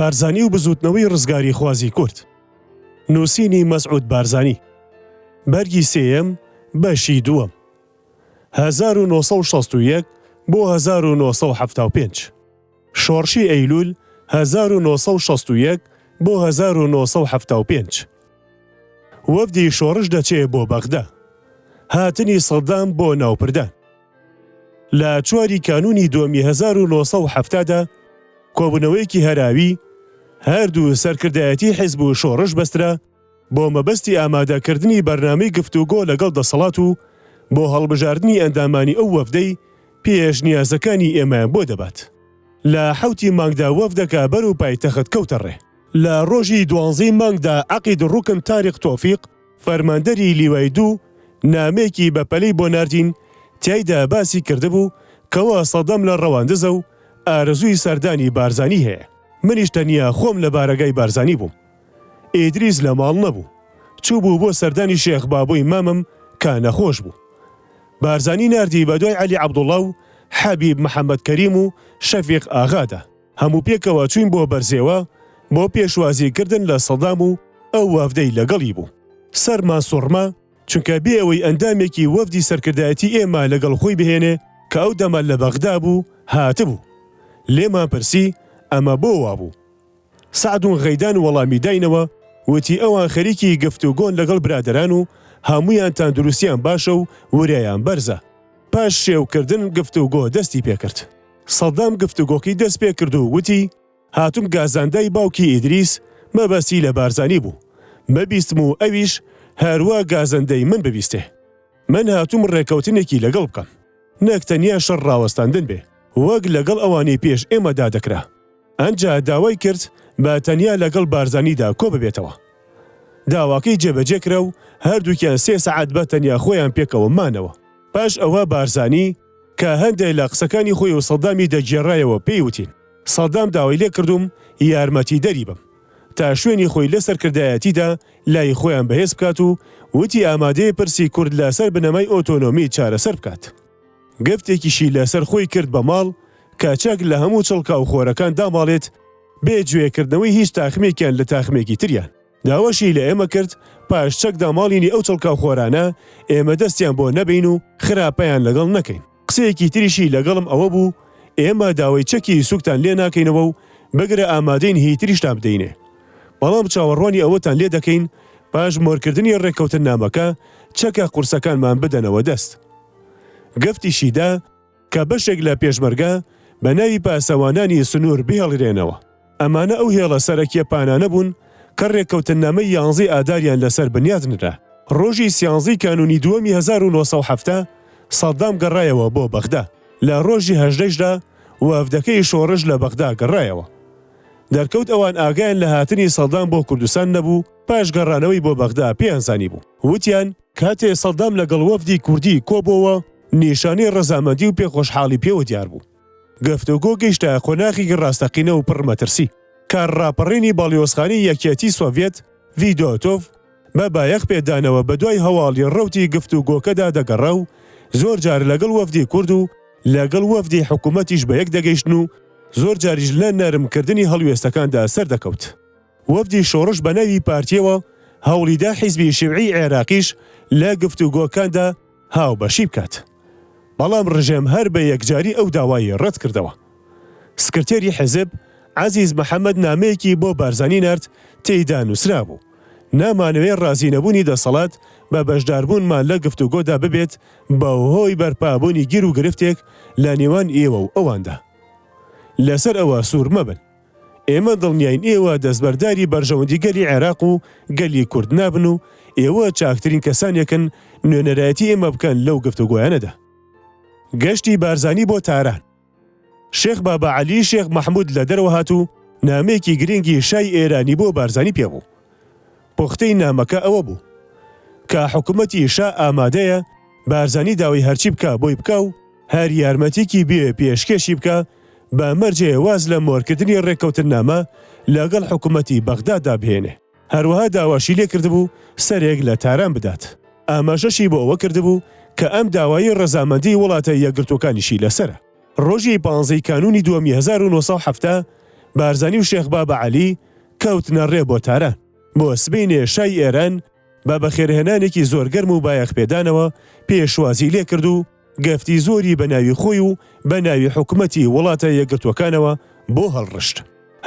بارزانی و بزوتنەوەی ڕزگاری خوازی کورد. نووسینی مەسعود بارزانی. بەرگی سێیەم بەشی دووەم 1961 بۆ 1975 شۆڕشی ئەیلول 1961 بۆ 1975 وەفدی شۆڕش دەچێ بۆ بەغدا. هاتنی سەدام بۆ ناوپردان. لە 4 کانونی دووەمی 1970دا کۆبوونەوەیەکی هەراوی هەردوو سەرکردایەتی حیزب و شۆڕش بەسترا بۆ مەبەستی ئامادەکردنی بەرنامەی گفتوگۆ لەگەڵ دەسەڵات و بۆ هەڵبژاردننی ئەندامانی ئەو وەفدەی پێش نیازەکانی ئێمە بۆ دەبات. لە 7 مانگدا وەفدەکە بەر و پایتەخت کەوتە ڕێ. لە ڕۆژی 12 مانگدا عەقید ڕوکن تاریق تۆفیق فەرماندەری لیوای دوو نامێکی بەپەلەی بۆ ناردین تیایدا باسی کردبوو کەوا سەدام لە ڕەواندزە و ئارەزووی سەردانی بارزانی هەیە. منیش تەنیا خۆم لە بارەگای بارزانی بووم. ئیدریس لە ماڵ نەبوو. چوو بوو بۆ سەردانی شێخ بابووی مامم کە نەخۆش بوو. بارزانی ناردی بە دوای عەلی عەبدوڵڵا و حەبیب محەممەد کەریم و شەفیق ئاغادا. هەموو پێکەوە چوین بۆ بەرزێوە بۆ پێشوازیکردن لە سەدام و ئەو وەفدەی لەگەڵی بوو. سەرمان سوڕما چونکە بێ ئەوەی ئەندامێکی وەفدی سەرکردایەتی ئێمە لەگەڵ خۆی بهێنێ کە ئەو دەمە لە بەغدا بوو هاتبوو. لێمان پرسی ئەمە بۆ وا بوو. سعدون غەیدان وەڵامی داینەوە وتی ئەوان خەریکی گفتوگۆن لەگەڵ برادەران و هەموویان تەندروستیان باشە و وریایان بەرزە. پاش شێوکردن گفتوگۆ دەستی پێکرد. سەدام گفتوگۆکی دەست پێ کرد و وتی هاتووم گازاندای باوکی ئیدریس مەبەستی لە بارزانی بوو. مەبیستم و ئەویش هەروە گازەندەی من ببیستێ. من هاتووم ڕێکەوتنێکی لەگەڵ بکەم. نەک تەنیا شەڕ ڕاوەستاندن بێ وەک لەگەڵ ئەوانەی پێش ئێمەدا دەکرا. ئەنجا داوای کرد بە تەنیا لەگەڵ بارزانیدا کۆ ببێتەوە. داواکەی جێبەجێ کرا و هەردووکیان 3 سەعات بە تەنیا خۆیان پێکەوە مانەوە. پاش ئەوە بارزانی کە هەندێک لە قسەکانی خۆی و سەدامی دەگێڕایەوە پێی وتین. سەدام داوای لێ کردوم یارمەتی دەری بم تا شوێنی خۆی لە سەرکردایەتیدا لای خۆیان بەهێز بکات و وتی ئامادەیە پرسی کورد لەسەر بنەمای ئۆتۆنۆمی چارەسەر بکات. گفتێکیشی لەسەر خۆی کرد بە ماڵ کە چەک لە هەموو چڵکا و خۆرەکان داماڵێت بێ گوێکردنەوەی هیچ تاخمێکیان لە تاخمێکی تریان. داوەشی لە ئێمە کرد پاش چەک داماڵینی ئەو چڵکا و خۆرانە ئێمە دەستیان بۆ نەبین و خراپەیان لەگەڵ نەکەین. قسەیەکی تریشی لەگەڵم ئەوە بوو ئێمە داوای چەکی سوکتان لێ ناکەینەوە و بگرە ئامادەین هی تریشتان بدەینێ. بەڵام چاوەڕوانی ئەوەتان لێ دەکەین پاش مۆرکردنی ڕێکەوتن نامەکە چەکە قورسەکانمان بدەنەوە دەست. گفتیشیدا کە بەشێک لە پێشمەرگە بە ناوی پاسەوانانی سنوور بهێڵێنەوە. ئەمانە ئەو هێڵە سەرەکیە پانانە بوون کە ڕێکەوتن نامەی 11 ئاداریان لەسەر بنیادنرا. ڕۆژی 13 کانونی دووەمی 1970 سەدام گەڕایەوە بۆ بەغدا. لە ڕۆژی 18دا وەفدەکەی شۆڕش لە بەغدا گەڕایەوە. دەرکەوت ئەوان ئاگایان لە هاتنی سەدام بۆ کوردستان نەبوو پاش گەڕانەوەی بۆ بەغدا پێیانزانی بوو. وتیان کاتێ سەدام لەگەڵ وەفدی کوردی کۆبەوە نیشانەی ڕەزامەندی و پێخۆشحاڵی پێوە دیار بوو. گفتوگۆ گەیشتە قۆناغی ڕاستەقینە و پڕمەترسی. کارڕاپەڕینی باڵیۆزخانەی یەکێتی سۆڤێت ڤیدۆتۆڤ بە بایەخ پێدانەوە بە دوای هەواڵی ڕەوتی گفتوگۆکەدا دەگەڕا و زۆر جار لەگەڵ وەفدی کورد و لەگەڵ وەفدی حکوومەتیش بە یەک دەگەیشتن و زۆر جاریش لە نەرمکردنی هەڵوێستەکاندا سەردەکەوت. وەفدی شۆڕش بە ناوی پارتیەوە هەوڵیدا حیزبی شیوعی عێراقیش لە گفتوگۆکاندا هاوبەشی بکات. بەڵام ڕژێم هەر بە یەکجاری ئەو داوای ڕەت کردەوە. سکرتێری حیزب عەزیز محەممەد نامەیەکی بۆ بارزانی نرد تێیدا نووسرا بوو. نامانەوێت ڕازینەبوونی دەسەڵات بە بەشداربوونمان لە گفتوگۆدا ببێت بە هۆی بەرپابوونی گیر و گرفتێک لە نێوان ئێوە و ئەواندا. لەسەر ئەوە سوور مەبن. ئێمە دڵنیاین ئێوە دەستبەرداری بەرژەوەندی گەلی عێراق و گەلی کورد نابن و ئێوە چاکترین کەسانێکن نوێنەرایەتی ئێمە بکەن لەو گفتوگۆیانەدا. گەشتی بارزانی بۆ تاران. شێخ بابا عەلی شێخ مەحموود لە دەرەوە هات و نامەیەکی گرنگی شای ئێرانی بۆ بارزانی پێبوو. پوختەی نامەکە ئەوە بوو کە حکوومەتی شا ئامادەیە بارزانی داوای هەرچی بکە بۆی بکە و هەر یارمەتێکی بێ پێشکەشی بکە بە مەرجێ واز لە مۆرکردنی ڕێکەوتن نامە لەگەڵ حکوومەتی بەغدادا بهێنێ. هەروەها داواشی لێ کردبوو سەرێک لە تاران بدات. ئاماژەشی بۆ ئەوە کردبوو کە ئەم داوایی ڕەزامەندی وڵاتە یەکگرتوەکانیشی لەسرە. ڕۆژی 15 کانونی دووەمی 1970 بارزانی و شێخ بابە عەلی کەوتنە ڕێ بۆ تاران. بۆ سبەینێ شای ئێران بە بەخێرهێنانێکی زۆر گەرم و بایەخپێدانەوە پێشوازی لێ کرد و گەفتی زۆری بە ناوی خۆی و بە ناوی حکومەتی وڵاتە یەکگرتووەکانەوە بۆ هەڵڕشت.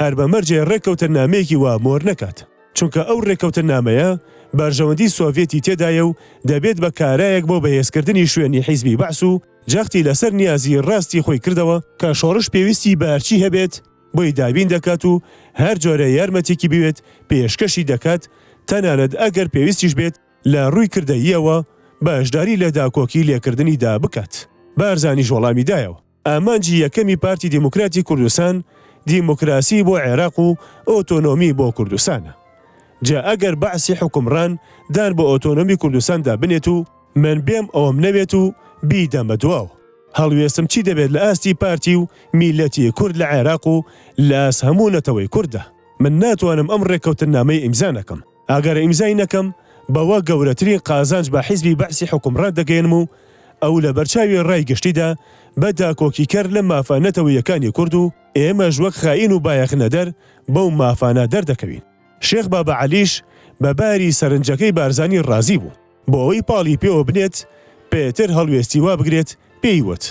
هەر بە مەرجێ ڕێککەوتن نامەیەکی وا مۆر نەکات، چونکە ئەو ڕێککەوتن نامەیە بەرژەوەندی سۆڤێتی تێدایە و دەبێت بە کارایەک بۆ بەهێزکردنی شوێنی حیزبی بەعس و جەختی لەسەر نیازی ڕاستی خۆی کردەوە کە شۆڕش پێویستی بە هەرچی هەبێت بۆی دابین دەکات و هەر جۆرە یارمەتێکی بوێت پێشکەشی دەکات، تەنانەت ئەگەر پێویستیش بێت لە ڕووی کردەیەوە بەشداری لە داکۆکی لێکردنیدا بکات. بارزانیش وەڵامی دایەوە. ئامانجی یەکەمی پارتی دیموکراتی کوردستان دیموکراسی بۆ عێراق و ئۆتۆنۆمی بۆ کوردستانە. جا ئەگەر بەعسی حکومڕان دان بۆ ئۆتۆنۆمی کوردستاندا بنێت و من بێم ئەوم نەوێت و بیدەمە دواوە. هەڵوێستم چی دەبێت لە ئاستی پارتی و میلەتی کورد لە عێراق و لە ئاس هەموو نەتەوەی کووردە. من ناتوانم ئەم ڕێککەوتن نامەی ئیمزا نەکەم. ئەگەر ئیمزای نەکەم بەوە گەورەترین قازانج بە حیزبی بەعسی حکومڕان دەگەێنم و ئەو لە بەرچاوی ڕای گشتیدا بەدا کۆکی کەر لە مافانەتەوەیەکانی کورد و ئێمەش وەک خائین و بایەخنەدەر بەو مافانە دەردەکەوین. شێخ بابە عەلیش بە باری سەرنجەکەی بارزانی ڕازی بوو. بۆ ئەوەی پاڵی پێوە بنێت پێتر هەڵوێستی وا بگرێت پێیوت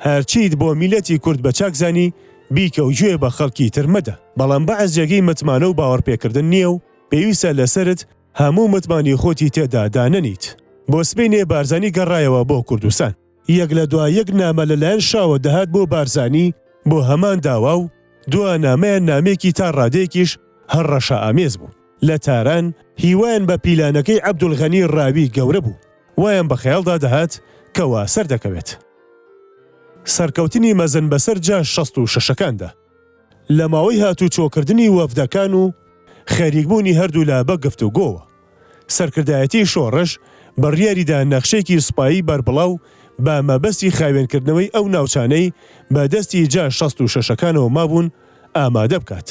هەرچیت بۆ میلەتی کورد بە چاکزانی بیکە و گوێ بە خەڵکی تر مەدە. بەڵام بەعس جێگەی متمانە و باوەڕپێکردن نییە و پێویستە لەسرت هەموو متمانی خۆتی تێدا دانەنیت. بۆ سبەینێ بارزانی گەڕایەوە بۆ کوردستان. یەک لە دوای یەک نامە لەلایەن شاوە دەهات بۆ بارزانی بۆ هەمان داوا و دوا نامەیان نامێکی تا ڕادەیەکیش هەر ڕەشە ئامێز بوو. لە تاران هیوایان بە پیلانەکەی عەبدولغەنی ڕاوی گەورە بوو، وایان بە خەیاڵدا دەهات کەوا سەر دەکەوێت. سەرکەوتنی مەزن بەسەر جا 66ەکاندا لە ماوەی هاتوو چۆکردنی وەفدەکان و خەریکبوونی هەردوو لا بە گفتوگۆوە. سەرکردایەتی شۆڕش بڕیاریدا نەخشێکی سوپایی بەربڵاو بە مەبەستی خاوێنکردنەوەی ئەو ناوچانەی بەدەستی جا 66ەکانەوە مابوون ئامادە بکات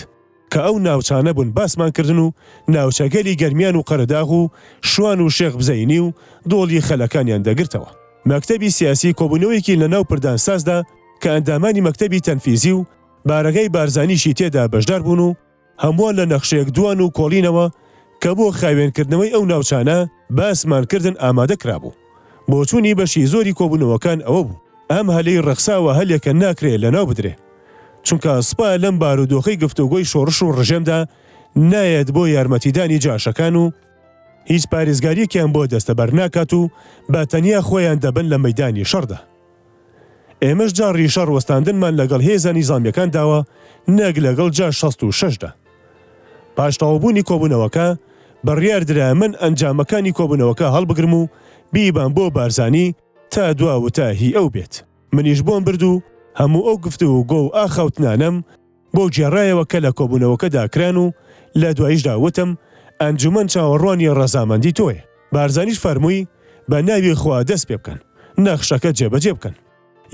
کە ئەو ناوچانە بوون باسمانکردن و ناوچەگەلی گەرمیان و قەرەداغ و شوان و شێخ بزەینی و دۆڵی خەلەکانیان دەگرتەوە. مەکتەبی سیاسی کۆبوونەوەیەکی لە ناو پردانسازدا کە ئەندامانی مەکتەبی تەنفیزی و بارەگەی بارزانیشی تێدا بەشدار بوون و هەمووان لە نەخشەیەک دوان و کۆڵینەوە کە بۆ خاوێنکردنەوەی ئەو ناوچانە باسمانکردن ئامادە کرابوو. بۆچوونی بەشی زۆری کۆبوونەوەکان ئەوە بوو ئەم هەلەی ڕەخساوە هەلێکە ناکرێت لەناو بدرێ، چونکە سوپا لەم بارودۆخەی گفتوگۆی شۆڕش و ڕژێمدا نایەت بۆ یارمەتیدانی جاشەکان و هیچ پارێزگاریەکیان بۆ دەستەبەر ناکات و بە تەنیا خۆیان دەبن لە مەیدانی شەڕدا. ئێمەش جاڕی شەڕ وەستاندنمان لەگەڵ هێزە نیزامیەکان داوە نەک لەگەڵ جا 66دا. پاشتەوابوونی کۆبوونەوەکە بڕیار درا من ئەنجامەکانی کۆبوونەوەکە هەڵبگرم و بیبان بۆ بارزانی تا دواوتە هی ئەو بێت. منیش بۆم برد و هەموو ئەو گفتوگۆ و ئاخەوتنانم بۆ گێڕایەوە کە لە کۆبوونەوەکەدا کران و لە دواییشدا وتم ئەنجومەن چاوەڕوانی ڕەزامەندی تۆیە. بارزانیش فەرمووی بە ناوی خوا دەست پێ بکەن، نەخشەکە جێبەجێ بکەن.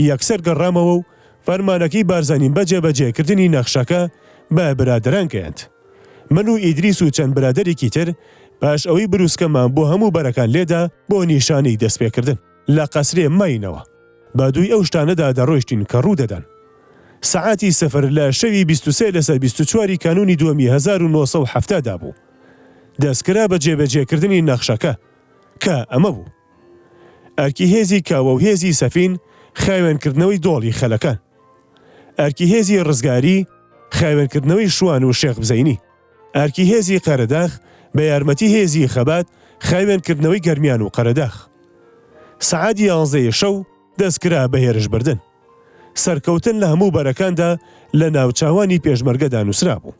یەکسەر گەڕامەوە و فەرمانەکەی بارزانیم بە جێبەجێکردنی نەخشەکە بە برادەران گەیاند. من و ئیدریس و چەند برادەرێکی تر پاش ئەوەی بروسکەمان بۆ هەموو بەرەکان لێدا بۆ نیشانەی دەستپێکردن لە قەسرێ ماینەوە. بە دووی ئەو شتانەدا دەڕۆیشتین کە ڕوو دەدەن. سەعاتی سەفەر لە شەوی 23 لەسەر 24 کانونی دووەمی 1970دا بوو. دەستکرا بە جێبەجێکردنی نەخشەکە کە ئەمە بوو: ئەرکی هێزی کاوە و هێزی سەفین خاوێنکردنەوەی دۆڵی خەلەکان، ئەرکی هێزی ڕزگاری خاوێنکردنەوەی شوان و شێخ بزەینی، ئەرکی هێزی قەرەداغ بە یارمەتی هێزی خەبات خاوێنکردنەوەی گەرمیان و قەرەداغ. سەعاتی 11 شەو دەستکرا بە هێرش بردن. سەرکەوتن لە هەموو بەرەکاندا لە ناوچاوانی پێشمەرگەدا نووسرا بوو.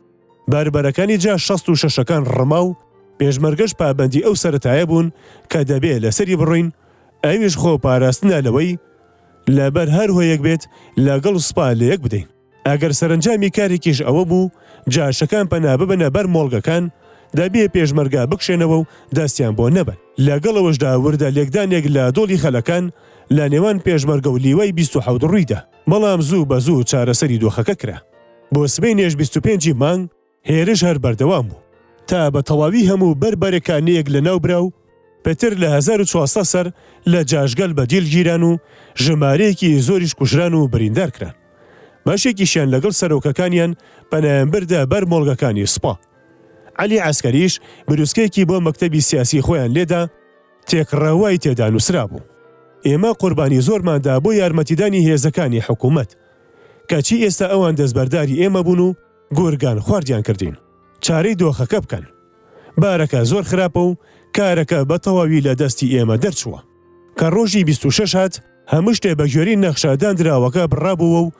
باربەرەکانی جا 66ەکان ڕما و پێشمەرگەش پابەندی ئەو سەرەتایە بوون کە دەبێت لەسەری بڕۆین، ئەویش خۆ پاراستنە لەوەی لەبەر هەر هۆیەک بێت لەگەڵ سوپا لە یەک بدەین. ئەگەر سەرنجامی کارێکیش ئەوە بوو جاشەکان پەنا ببنە بەر مۆڵگەکان دەبێ پێشمەرگا بکشێنەوە و دەستیان بۆ نەبن. لەگەڵەوەشدا وردە لێکدانێک لە دۆڵی خەلەکان لە نێوان پێشمەرگە و لیوای 27 ڕوویدا، بەڵام زوو بە زوو چارەسەری دۆخەکە کرا. بۆ سبەینێش 25 مانگ هێرش هەر بەردەوام بوو تا بە تەواوی هەموو بەربەرەکانەیەک لە ناو برا و پێتر لە 1400 سەر لە جاشگەل بەدیل گیران و ژمارەیەکی زۆریش کوژران و بریندار کران. ماشێکیشیان لەگەڵ سەرۆکەکانیان پەنایەنبەردا بەر مۆڵگەکانی سوپا. عەلی عەسکەریش بروسکەیەکی بۆ مەکتەبی سیاسی خۆیان لێدا تێکڕەوای تێدا نووسرا بوو. ئێمە قوربانی زۆرماندا بۆ یارمەتیدانی هێزەکانی حکوومەت، کەچی ئێستا ئەوان دەستبەرداری ئێمە بوون و گۆرگان خواردیان کردین. چارەی دۆخەکە بکەن. بارەکە زۆر خراپە و کارەکە بە تەواوی لە دەستی ئێمە دەرچووە. کە ڕۆژی 26 هات هەموو شتێ بە گوێرەی نەخشادانراوەکە بڕابووە و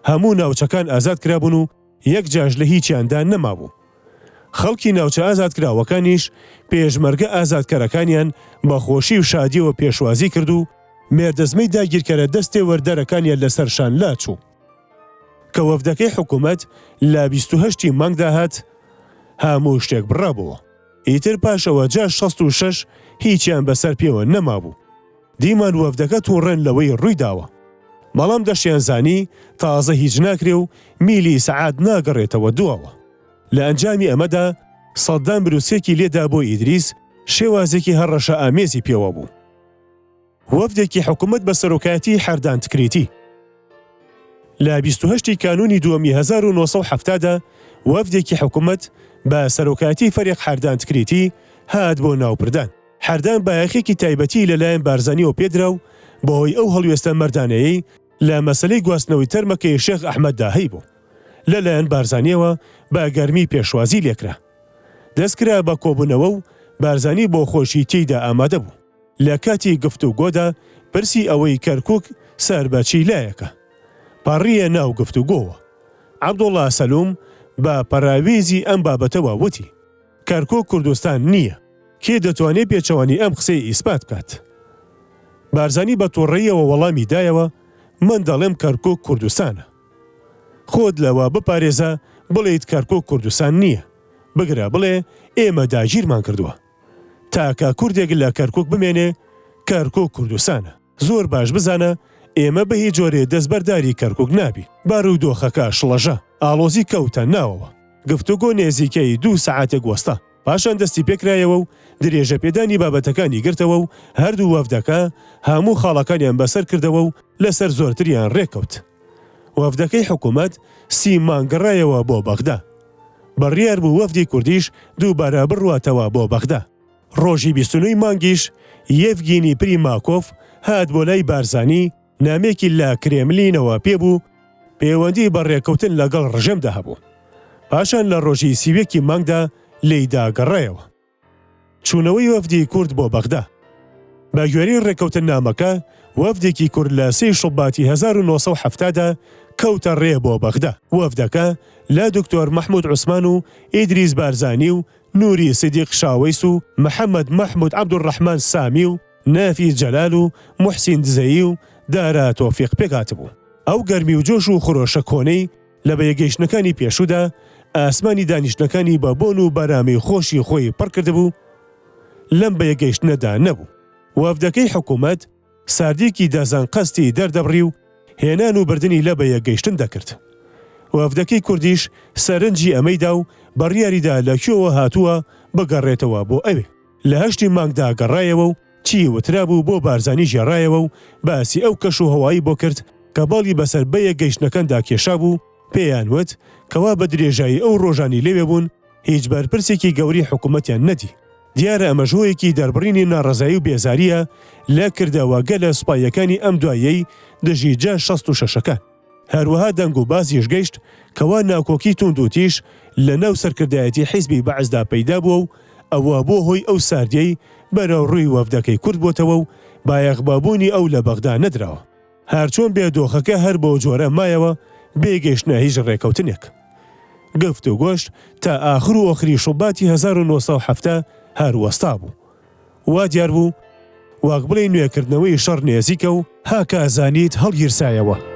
هەموو ناوچەکان ئازاد کرابوون و یەک جاش لە هیچیاندا نەمابوو. خەڵکی ناوچە ئازادکراوەکانیش پێشمەرگە ئازادکەرەکانیان بە خۆشی و شادیەوە پێشوازی کرد و مێردەزمەی داگیرکەرە دەستێ وەردەرەکانیان لەسەرشان لاچوو. کە وەفدەکەی حکوومەت لە 28 مانگدا هات هەموو شتێک بڕابووە. ئیتر پاشەوە جا 66 هیچیان بەسەر پێوە نەمابوو. دیمان وەفدەکە تووڕێن لەوەی ڕوویداوە. بەڵام دەشیان زانی تازە هیچ ناکرێ و میلی سەعات ناگەڕێتەوە دووەوە. لە ئەنجامی ئەمەدا سەدام بروسێکی لێدا بۆ ئیدریس شێوازێکی هەڕەشە ئامێزی پێوە بوو. وەفدێکی حکوومەت بە سەرۆکایەتی حەردان تکریتی. لە 28 کانونی دووەمی 1970دا وەفدێکی حکوومەت بە سەرۆکایەتی فەرێق حەردان تکریتی هات بۆ ناوپردان. حەردان بایەخێکی تایبەتی لەلایەن بارزانیەوە پێدرا و بەهۆی ئەو هەڵوێستە مەردانەیەی لە مەسەلەی گواستنەوەی تەرمەکەی شێخ ئەحمەددا هەی بوو. لەلایەن بارزانیەوە بە گەرمی پێشوازی لێکرا. دەستکرا بە کۆبوونەوە و بارزانی بۆ خۆشی تێیدا ئامادە بوو. لە کاتی گفتوگۆدا پرسی ئەوەی کەرکووک سەربەچی لایەکە. پاڕیە ناو گفتوگۆوە. عەبدوڵڵا سەلوم بە پەراوێزی ئەم بابەتەوە وتی کەرکووک کوردستان نییە. کێ دەتوانێت پێچەوانی ئەم قسەی ئیسپات بکات؟ بارزانی بە تووڕەیەوە وەڵامی دایەوە من دەڵێم کەرکووک کوردستانە. خۆت لەوە بپارێزە بڵێیت کەرکووک کوردستان نییە. بگرە بڵێ ئێمە داگیرمان کردووە. تاکە کوردێک لە کەرکووک بمێنێ کەرکووک کوردستانە. زۆر باش بزانە ئێمە بە هیچ جۆرێ دەستبەرداری کەرکووک نابی. بارودۆخەکە شڵەژە ئاڵۆزی کەوتە ناوەوە. گفتوگۆ نێزیکەی 2 سەعاتێک وەستا. پاشان دەستی پێکرایەوە و درێژە پێدانی بابەتەکانی گرتەوە و هەردوو وەفدەکە هەموو خاڵەکانیان بەسەر کردەوە و لەسەر زۆرتریان ڕێکەوت. وەفدەکەی حکوومەت 30 مانگەڕایەوە بۆ بەغدا. بەڕیار بوو وەفدی کوردیش دووبارە بڕواتەوە بۆ بەغدا. ڕۆژی 29 مانگیش یەڤگینی پریماکۆف هات بۆ لای بارزانی نامێکی لە کرێملینەوە پێبوو پەیوەندی بە ڕێکەوتن لەگەڵ ڕژێمدا هەبوو. پاشان لە ڕۆژی 30 مانگدا لێیدا گەڕایەوە. چوونەوەی وەفدی کورد بۆ بەغدا. بە گوێرەی ڕێکەوتن نامەکە وەفدێکی کورد لە 3 شوباتی 1970دا کەوتە ڕێ بۆ بەغدا. وەفدەکە لە دکتۆر مەحموود عوسمان و ئیدریس بارزانی و نوری سیدیق شاوەیس و محەممەد مەحموود عەبدوڕەحمان سامی و نافی جەلال و موحسین دزەیی و دارا تۆفیق پێکاتبوو. ئەو گەرمی و جۆش و خۆرۆشە کۆنەی لە بەیەگەیشتنەکانی پێشوودا ئاسمانی دانیشتەکانی بە بۆن و بەرامی خۆشی خۆی پڕ کردبوو لەم بەیەگەیشتنەدا نەبوو. وەفدەکەی حکوومەت ساردێکی دەزان قەستی دەردەبڕی و هێنان و بردننی لە بەیەگەیشتن دەکرد. وەفدەکەی کوردیش سەرنجی ئەمەیدا و بەڕیاریدا لە کوێوە هاتووە بگەڕێتەوە بۆ ئەوێ. لە 8 مانگدا گەڕایەوە و چی وترابوو بۆ بارزانی ژێڕایەوە و باسی ئەو کەش و هەوایی بۆ کرد کە باڵی بەسەر بەیەگەیشتنەکەندا کێشا بوو. پێیان وت کەوا بە درێژایی ئەو ڕۆژانی لێوێ بوون هیچ بەرپرسێکی گەوری حکوومەتیان نەدی. دیارە ئەمەژۆیەکی دەربڕینی ناڕەزایی و بێزاریە لە کردەوە گەلە سوپایەکانی ئەم دوایەی دژی جا 66ەکان. هەروەها دەنگ و بازیش گەیشت کەوا ناکۆکی توند و تیش لە ناو سەرکردایەتی حیزبی بەعزدا پەیدا بووە و ئەوە بۆ هۆی ئەو ساردیەی بەرەو ڕووی وەفدەکەی کورد بۆتەوە و بایەخبابوونی ئەو لە بەغدا نەدراوە. هەرچۆن بێدۆخەکە هەر بۆ جۆرە مایەوە بێگەیشتنە هیچ ڕێکەوتنێک. گفت و گۆشت تا ئاخر و ئۆخری شوباتی 1970 هەروەستا بوو. وا دیار بوو واک بڵێ نوێکردنەوەی شەڕ نێزیکە و هاکە ئازانیت هەڵگیرسایەوە.